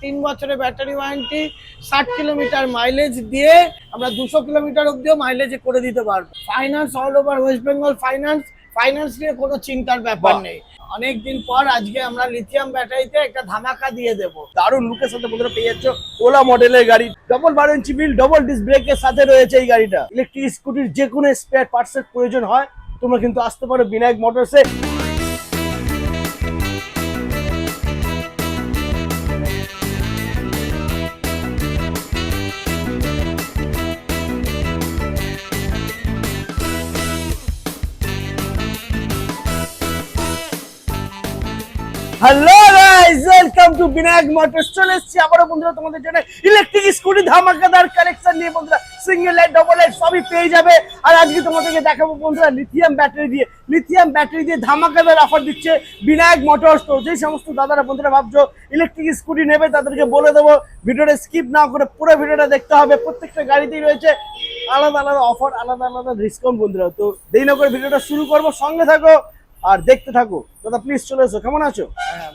3 বছরের battery warranty, 60 kilometre mileage দিয়ে আমরা 200 কিলোমিটার অবধিও মাইলেজে করে দিতে পারবো। Finance all over West Bengal finance নিয়ে কোনো চিন্তার ব্যাপার নেই। অনেকদিন পর আজকে আমরা লিথিয়াম ব্যাটারিতে একটা ধামাকা দিয়ে দেবো। দারুণ লুকের সাথে বন্ধুরা পেয়ে যাচ্ছ ওলা মডেলের গাড়ি, ডবল 12 ইঞ্চি হুইল, ডবল ডিস্ক ব্রেকের সাথে রয়েছে এই গাড়িটা। ইলেকট্রিক স্কুটির যে কোনো স্পেয়ার পার্টসের প্রয়োজন হয় তোমরা কিন্তু আসতে পারো বিনায়ক মোটরসে। Hello guys, welcome to Vinayak motors. চলে এসেছি আবারও বন্ধুরা তোমাদের জন্য ইলেকট্রিক স্কুটি ধামাকাদার কালেকশন নিয়ে। বন্ধুরা সিঙ্গেল লাইট, ডবল লাইট সবই পেয়ে যাবে। আর আজকে তোমাদেরকে দেখাবো বন্ধুরা লিথিয়াম ব্যাটারি দিয়ে ধামাকাদার অফার দিচ্ছে বিনায়ক মোটরস। তো যেই সমস্ত দাদারা বন্ধুরা ভাবছো ইলেকট্রিক স্কুটি নেবে তাদেরকে বলে দেবো ভিডিওটা স্কিপ না করে পুরো ভিডিওটা দেখতে হবে। প্রত্যেকটা গাড়িতেই রয়েছে আলাদা আলাদা অফার, আলাদা আলাদা ডিসকাউন্ট বন্ধুরা। তো দেরি না করে ভিডিওটা শুরু করবো, সঙ্গে থাকো আর দেখতে থাকো। দাদা প্লিজ চলে এসো, কেমন আছো?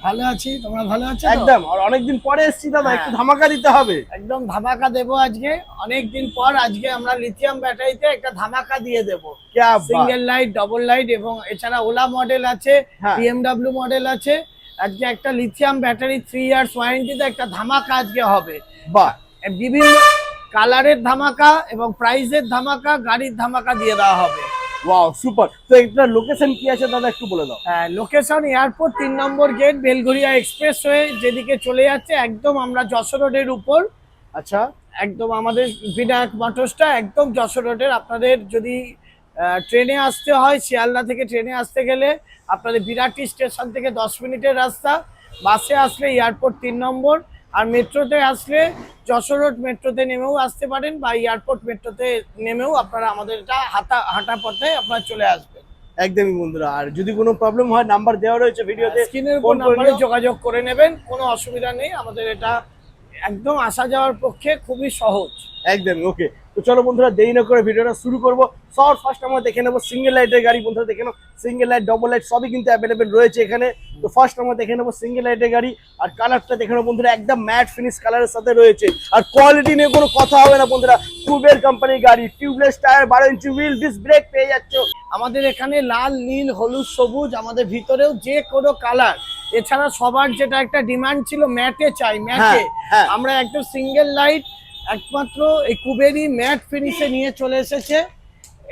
ভালো আছি, তোমরা ভালো আছো? একদম। আর অনেকদিন পরে এসেছি দাদা, একটু ধামাকা দিতে হবে। একদম ধামাকা দেবো আজকে। অনেকদিন পর আজকে আমরা লিথিয়াম ব্যাটারিতে একটা ধামাকা দিয়ে দেবো। সিঙ্গেল লাইট, ডবল লাইট এবং এছাড়া ওলা মডেল আছে, BMW মডেল আছে। আজকে একটা লিথিয়াম ব্যাটারি 3 ইয়ার্স ওয়ারেন্টিতে একটা ধামাকা আজকে হবে। বাহ, বিভিন্ন কালারের ধামাকা এবং প্রাইসের ধামাকা, গাড়ির ধামাকা দিয়ে দেওয়া হবে। Wow super. তো এটা লোকেশন কি আছে দাদা একটু বলে দাও। হ্যাঁ, লোকেশন এয়ারপোর্ট 3 নম্বর গেট, বেলঘরিয়া এক্সপ্রেসওয়ে যেদিকে চলে যাচ্ছে, একদম আমরা যশোর রোডের উপর। আচ্ছা, একদম আমাদের বিনায়ক মোটরসটা একদম যশোর রোডের। আপনাদের যদি ট্রেনে আসতে হয়, শিয়ালদা থেকে ট্রেনে আসতে গেলে আপনাদের বিরাটি স্টেশন থেকে 10 মিনিটের রাস্তা। বাসে আসলে এয়ারপোর্ট 3 নম্বর, আর মেট্রোতে আসলে যশোর রোড মেট্রোতে নেমেও আসতে পারেন বা এয়ারপোর্ট মেট্রোতে নেমেও আপনারা আমাদের এটা হাঁটা পথে আপনারা চলে আসবেন। একদমই বন্ধুরা। আর যদি কোনো প্রবলেম হয় নাম্বার দেওয়া রয়েছে ভিডিওতে, স্ক্রিনের উপর নাম্বারে যোগাযোগ করে নেবেন, কোনো অসুবিধা নেই। আমাদের এটা একদম আসা যাওয়ার পক্ষে খুবই সহজ। একদমই ওকে। তো চলো বন্ধুরা দেরি না করে ভিডিওটা শুরু করবো। সবার ফার্স্ট আমরা দেখে নেবো সিঙ্গেল লাইটের গাড়ি। বন্ধুরা দেখে নাও সিঙ্গেল লাইট, ডবল লাইট সবই কিন্তু অ্যাভেলেবেল রয়েছে এখানে। তো ফার্স্ট আমরা দেখে নেবো সিঙ্গেল লাইটের গাড়ি। আর কালারটা দেখে নেবো বন্ধুরা, একদম ম্যাট ফিনিশ কালারের সাথে রয়েছে। আর কোয়ালিটি নিয়ে কোনো কথা হবে না বন্ধুরা, কুবের কোম্পানির গাড়ি, টিউবলেস টায়ার, 12 ইঞ্চি হুইল, ডিস্ক ব্রেক পেয়ে যাচ্ছ। আমাদের এখানে লাল, নীল, হলুদ, সবুজ, আমাদের ভিতরেও যে কোনো কালার। এছাড়া সবার যেটা একটা ডিমান্ড ছিল ম্যাটে চাই, ম্যাটে আমরা একদম সিঙ্গেল লাইট একমাত্র এই কুবেরি ম্যাট ফিনিশে নিয়ে চলে এসেছে।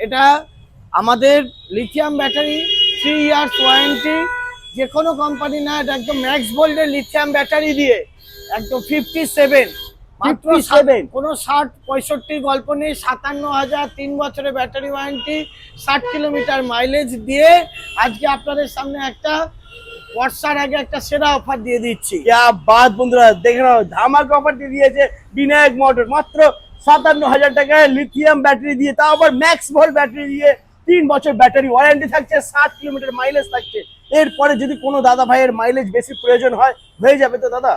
এটা আমাদের লিথিয়াম ব্যাটারি 3 ইয়ার্স ওয়ারেন্টি, যে কোনো কোম্পানি না, এটা একদম ম্যাক্স ভোল্টের লিথিয়াম ব্যাটারি দিয়ে একদম 57 মাত্র 7, কোনো 60-65 গল্প নেই। 57,000, 3 বছরের ব্যাটারি ওয়ারেন্টি, 60 কিলোমিটার মাইলেজ দিয়ে আজকে আপনাদের সামনে একটা বর্ষার আগে একটা সেরা অফার দিয়ে দিচ্ছি। क्या बात বন্ধুরা, দেখে নাও ধামাকা অফার দিয়ে দিয়েছে বিনায়ক মোটর। মাত্র 57,000 টাকায় লিথিয়াম ব্যাটারি দিয়ে, তাও আবার ম্যাক্স ভোল্ট ব্যাটারি দিয়ে, 3 বছর ব্যাটারি ওয়ারেন্টি থাকছে, 60 কিলোমিটার মাইলেজ থাকছে। এরপরে যদি কোনো দাদা ভাইয়ের মাইলেজ বেশি প্রয়োজন হয় হয়ে যাবে তো দাদা?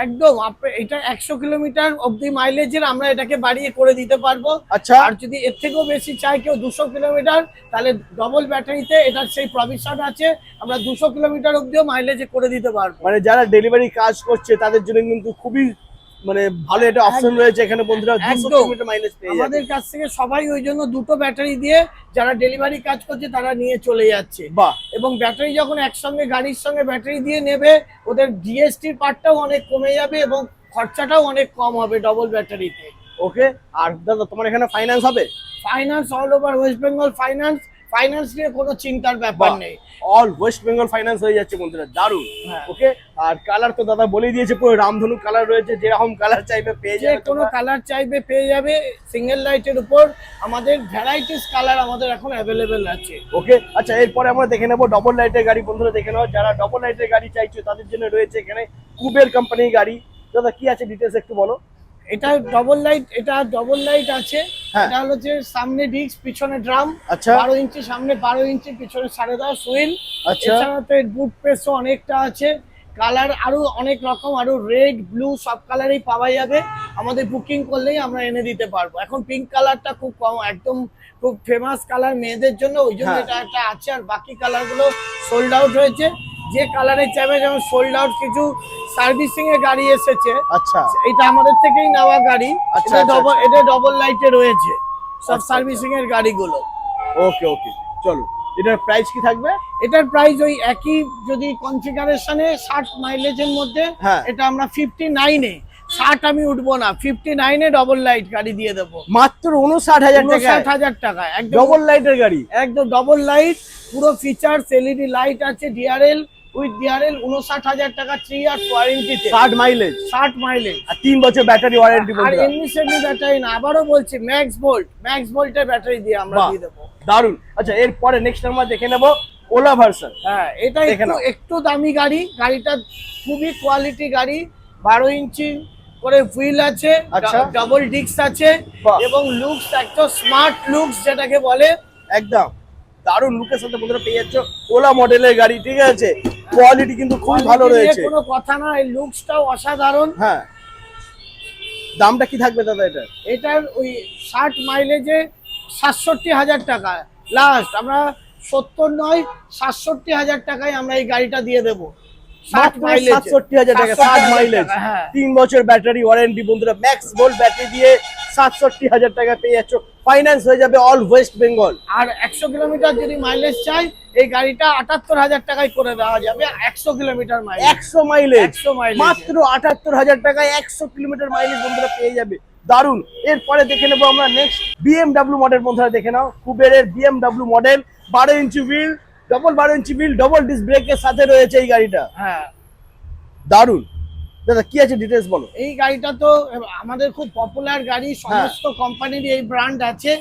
একদম। এটা 100 কিলোমিটার অবধি মাইলেজের আমরা এটাকে বাড়িয়ে করে দিতে পারবো। আচ্ছা, আর যদি এর থেকেও বেশি চাই কেউ 200 কিলোমিটার, তাহলে ডবল ব্যাটারিতে এটার সেই প্রভিশন আছে, আমরা 200 কিলোমিটার অবধিও মাইলেজে করে দিতে পারবো। মানে যারা ডেলিভারি কাজ করছে তাদের জন্য কিন্তু খুবই মানে ভালো একটা অপশন রয়েছে এখানে বন্ধুরা। 200 কিলোমিটার মাইলেজ পেয়ে যাবে। আমাদের কাছ থেকে সবাই ওই জন্য দুটো ব্যাটারি দিয়ে যারা ডেলিভারি কাজ করছে তারা নিয়ে চলে যাচ্ছে। বাহ। এবং ব্যাটারি যখন একসঙ্গে গাড়ির সঙ্গে ব্যাটারি দিয়ে নেবে, ওদের জিএসটির পার্টটাও অনেক কমে যাবে এবং খরচাটাও অনেক কম হবে ডবল ব্যাটারিতে। ওকে। আর দাদা তোমার এখানে ফাইন্যান্স হবে? Finance all over West Bengal finance নিয়ে কোনো চিন্তার ব্যাপার নেই। অল ওয়েস্ট বেঙ্গল ফাইন্যান্স হয়ে যাচ্ছে বন্ধুরা, দারুণ। ওকে। আর কালার তো দাদা বলেই দিয়েছে, পুরো রামধনু কালার রয়েছে, যেরকম কালার চাইবে পেয়ে যাবে, কোনো কালার চাইবে পেয়ে যাবে। সিঙ্গেল লাইটের উপর আমাদের ভ্যারাইটিস কালার আমাদের এখন অ্যাভেলেবেল আছে। ওকে। আচ্ছা, এরপরে আমরা দেখে নেবো ডবল লাইটের গাড়ি। বন্ধুরা দেখে নাও, যারা ডবল লাইটের গাড়ি চাইছো তাদের জন্য রয়েছে এখানে কুবের কোম্পানির গাড়ি। দাদা কি আছে ডিটেলস একটু বলো। এটা ডবল লাইট আছে। এটা হলো যে সামনে ডিস্ক, পিছনে ড্রাম। আচ্ছা, 12 ইঞ্চি সামনে, 12 ইঞ্চি পিছনে, 10.5 হুইল। আচ্ছা, এছাড়া তো বুট স্পেসও অনেকটা আছে। কালার আরো অনেক রকম, আরো রেড, ব্লু সব কালারই পাওয়া যাবে। আমাদের বুকিং করলেই আমরা এনে দিতে পারবো। এখন পিঙ্ক কালারটা খুব কম, একদম খুব ফেমাস কালার মেয়েদের জন্য, ওই জন্য এটা একটা আছে। আর বাকি কালারগুলো সোল্ড আউট হয়েছে। যে কালারে চাইবে, যেমন সোল্ড আউট কিছু সার্ভিসিং এর গাড়ি এসেছে, আচ্ছা এটা আমাদের থেকেই নেওয়া গাড়ি। আচ্ছা, এটা ডবল লাইটে রয়েছে সব আচ্ছা, সার্ভিসিং এর গাড়িগুলো। ওকে ওকে, চলো এটার প্রাইস কি থাকবে? এটার প্রাইস ওই একই, যদি কনফিগারেশনে 60 মাইলেজের মধ্যে, হ্যাঁ। এটা আমরা 59-এ, 60 আমি উঠবো না, 59-এ ডবল লাইট গাড়ি দিয়ে দেবো মাত্র 59,000 টাকা, 59,000 টাকায় একদম ডবল লাইটের গাড়ি। একদম ডবল লাইট, পুরো ফিচার্স, এলইডি লাইট আছে, ডিআরএল উইথ ডিআরএল, 59,000 টাকা 3 ইয়ার্স ওয়ারেন্টিতে, 60 মাইলেজ 60 মাইলেজ আর 3 বছর ব্যাটারি ওয়ারেন্টি আর বন্ধুরা। এমনি সেমনি ব্যাটারি না, আবারও বলছি ম্যাক্স ভোল্টের ব্যাটারি দিয়ে আমরা বাহ, দিয়ে দেবো। দারুন। আচ্ছা এরপরে নেক্সট আমরা দেখে নেব ওলা ভার্সন। হ্যাঁ, এটা দেখে নাও। একটু দামি গাড়ি, গাড়িটা খুবই কোয়ালিটি গাড়ি, 12 ইঞ্চি করে হুইল আছে, আচ্ছা। ডাবল ডিস্ক আছে, বাহ। এবং লুকস একটা স্মার্ট লুকস যেটাকে বলে, একদম দারুন লুকের সাথে বন্ধুরা পেয়ে যাচ্ছ ওলা মডেলের গাড়ি, ঠিক আছে? কোয়ালিটি কিন্তু খুব ভালো quality নিয়ে রয়েছে। কোনো কথা না, এই লুকসটাও অসাধারণ। হ্যাঁ, দামটা কি থাকবে দাদা এটার? এটার ওই 60 মাইলেজে 67,000 টাকা লাস্ট, আমরা 70 নয় 67,000 টাকায় আমরা এই গাড়িটা দিয়ে দেবো। 60 মাইলেজ 67,000 টাকা, 60 মাইলেজ, হ্যাঁ 3 বছর ব্যাটারি ওয়ারেন্টি বন্ধুরা, ম্যাক্স ভোল্ট ব্যাটারি দিয়ে 67,000 টাকা পেয়ে যাচ্ছ। ফাইন্যান্স হয়ে যাবে অল ওয়েস্ট বেঙ্গল। আর 100 কিলোমিটার যদি মাইলেজ চাই, এই গাড়িটা 78,000 টাকায় করে দেওয়া যাবে 100 কিলোমিটার মাইলেজ। 100 মাইলেজ 100 মাইলেজ মাত্র 78,000 টাকায় 100 কিলোমিটার মাইলেজ বন্ধুরা পেয়ে যাবে। দারুন। এরপরে দেখে নেবো আমরা নেক্সট BMW মডেল বন্ধুরা, দেখে নাও কুবেরের BMW মডেল, 12 ইঞ্চি হুইল, ডবল ডিস্ক ব্রেকের সাথে রয়েছে এই গাড়িটা। হ্যাঁ, দারুন। দাদা কি আছে ডিটেলস বলো। এই গাড়িটা তো আমাদের খুব পপুলার গাড়ি, সমস্ত কোম্পানির এই ব্র্যান্ড আছে,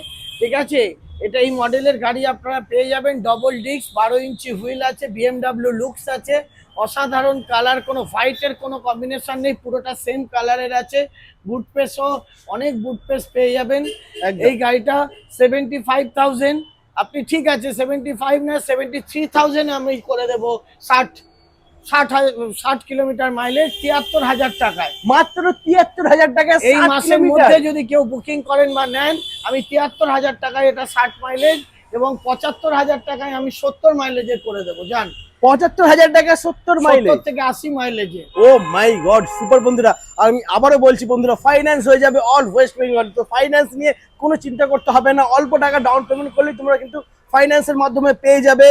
ঠিক আছে? এটা এই মডেলের গাড়ি আপনারা পেয়ে যাবেন, ডবল ডিস্ক, 12 ইঞ্চি হুইল আছে, BMW লুকস আছে, অসাধারণ কালার, কোনো হোয়াইটের কোনো কম্বিনেশন নেই, পুরোটা সেম কালারের আছে, বুট পেসও অনেক বুট পেস পেয়ে যাবেন। একদম। এই গাড়িটা 75,000, আপনি ঠিক আছে 75 না 73,000 আমি করে দেবো, 60 কিলোমিটার মাইলেজ 73,000 টাকায়। মাত্র 73,000 টাকা এই মাসের মধ্যে যদি কেউ বুকিং করেন বা নেন, আমি 73,000 টাকায় এটা 60 মাইলেজ, এবং 75,000 টাকায় আমি 70 মাইলেজের করে দেবো। জান 75,000 টাকা 70 মাইলেজ 70 থেকে 80 মাইলেজে। ও মাই গড, সুপার বন্ধুরা। আমি আবারও বলছি বন্ধুরা, ফাইন্যান্স হয়ে যাবে অল ওয়েস্ট বেঙ্গল। তো ফাইন্যান্স নিয়ে কোনো চিন্তা করতে হবে না, অল্প টাকা ডাউন পেমেন্ট করলেই তোমরা কিন্তু ফাইন্যান্সের মাধ্যমে পেয়ে যাবে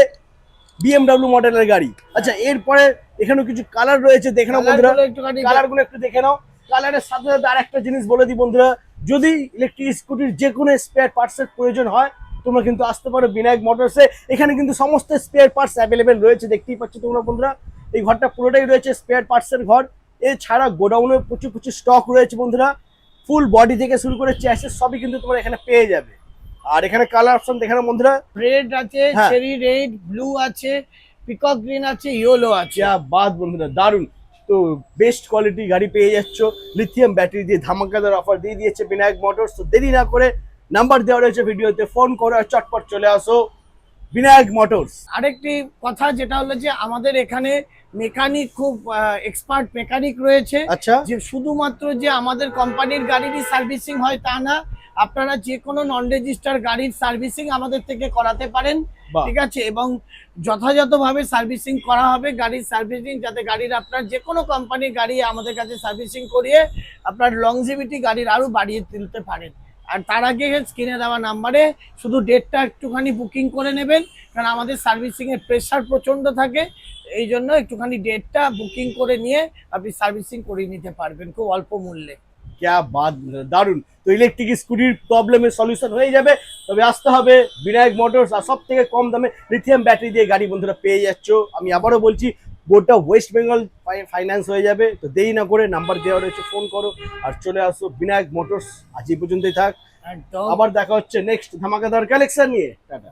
BMW মডেলের গাড়ি। আচ্ছা এরপরে এখানেও কিছু কালার রয়েছে, দেখে নাও বন্ধুরা, কালারগুলো একটুখানি কালারগুলো একটু দেখে নাও। কালারের সাথে সাথে আরেকটা জিনিস বলে দিই বন্ধুরা, যদি ইলেকট্রিক স্কুটির যে কোনো স্পেয়ার পার্টসের প্রয়োজন হয়, তোমরা কিন্তু আসতে পারো বিনায়ক মোটরসে। এখানে কিন্তু সমস্ত স্পেয়ার পার্টস অ্যাভেলেবেল রয়েছে, দেখতেই পাচ্ছ তোমরা বন্ধুরা। এই ঘরটা পুরোটাই রয়েছে স্পেয়ার পার্টসের ঘর। এছাড়া গোডাউনে প্রচুর প্রচুর স্টক রয়েছে বন্ধুরা, ফুল বডি থেকে শুরু করে চ্যাসিস সবই কিন্তু তোমরা এখানে পেয়ে যাবে। আর এখানে কালার অপশন দেখে নাও বন্ধুরা, রেড আছে, হ্যাঁ। চেরি রেড, ব্লু আছে, পিকক গ্রিন আছে, ইয়েলো আছে। যা বাদ বন্ধুরা, দারুন। তো বেস্ট কোয়ালিটি গাড়ি পেয়ে যাচ্ছ লিথিয়াম ব্যাটারি দিয়ে, ধামাকাদার অফার দিয়ে দিয়েছে বিনায়ক মোটরস। তো দেরি না করে নাম্বার দেওয়া রয়েছে ভিডিওতে, ফোন করো আর চটপট চলে আসো বিনায়ক মোটরস। আরেকটি কথা যেটা হলো যে আমাদের এখানে মেকানিক খুব এক্সপার্ট মেকানিক রয়েছে। আচ্ছা, যে শুধুমাত্র যে আমাদের কোম্পানির গাড়িরই সার্ভিসিং হয় তা না, আপনারা যে কোনো নন রেজিস্টার গাড়ির সার্ভিসিং আমাদের থেকে করাতে পারেন, বাহ। ঠিক আছে? এবং যথাযথভাবে সার্ভিসিং করা হবে, গাড়ির সার্ভিসিং, যাতে গাড়ির আপনার যে কোনো কোম্পানির গাড়ি আমাদের কাছে সার্ভিসিং করিয়ে আপনার লংজিভিটি গাড়ির আরও বাড়িয়ে তুলতে পারেন। আর তার আগে স্ক্রিনে দেওয়া নাম্বারে শুধু ডেটটা একটুখানি বুকিং করে নেবেন, কারণ আমাদের সার্ভিসিংয়ের প্রেশার প্রচণ্ড থাকে, এই জন্য একটুখানি ডেটটা বুকিং করে নিয়ে আপনি সার্ভিসিং করিয়ে নিতে পারবেন খুব অল্প মূল্যে। ক্যা বাদ, দারুন। তো ইলেকট্রিক স্কুটির প্রবলেমের সলিউশন হয়ে যাবে, তবে আসতে হবে বিনায়ক মোটরস। আর সব থেকে কম দামে লিথিয়াম ব্যাটারি দিয়ে গাড়ি বন্ধুরা পেয়ে যাচ্ছ। আমি আবারও বলছি, গোটা ওয়েস্ট বেঙ্গল ফাইন্যান্স হয়ে যাবে। তো দেরি না করে নাম্বার দেওয়া রয়েছে, ফোন করো আর চলে আসো বিনায়ক মোটরস। আজ এই পর্যন্তই থাক, একদম। আবার দেখা হচ্ছে নেক্সট ধামাকাদার কালেকশন নিয়ে। টাটা।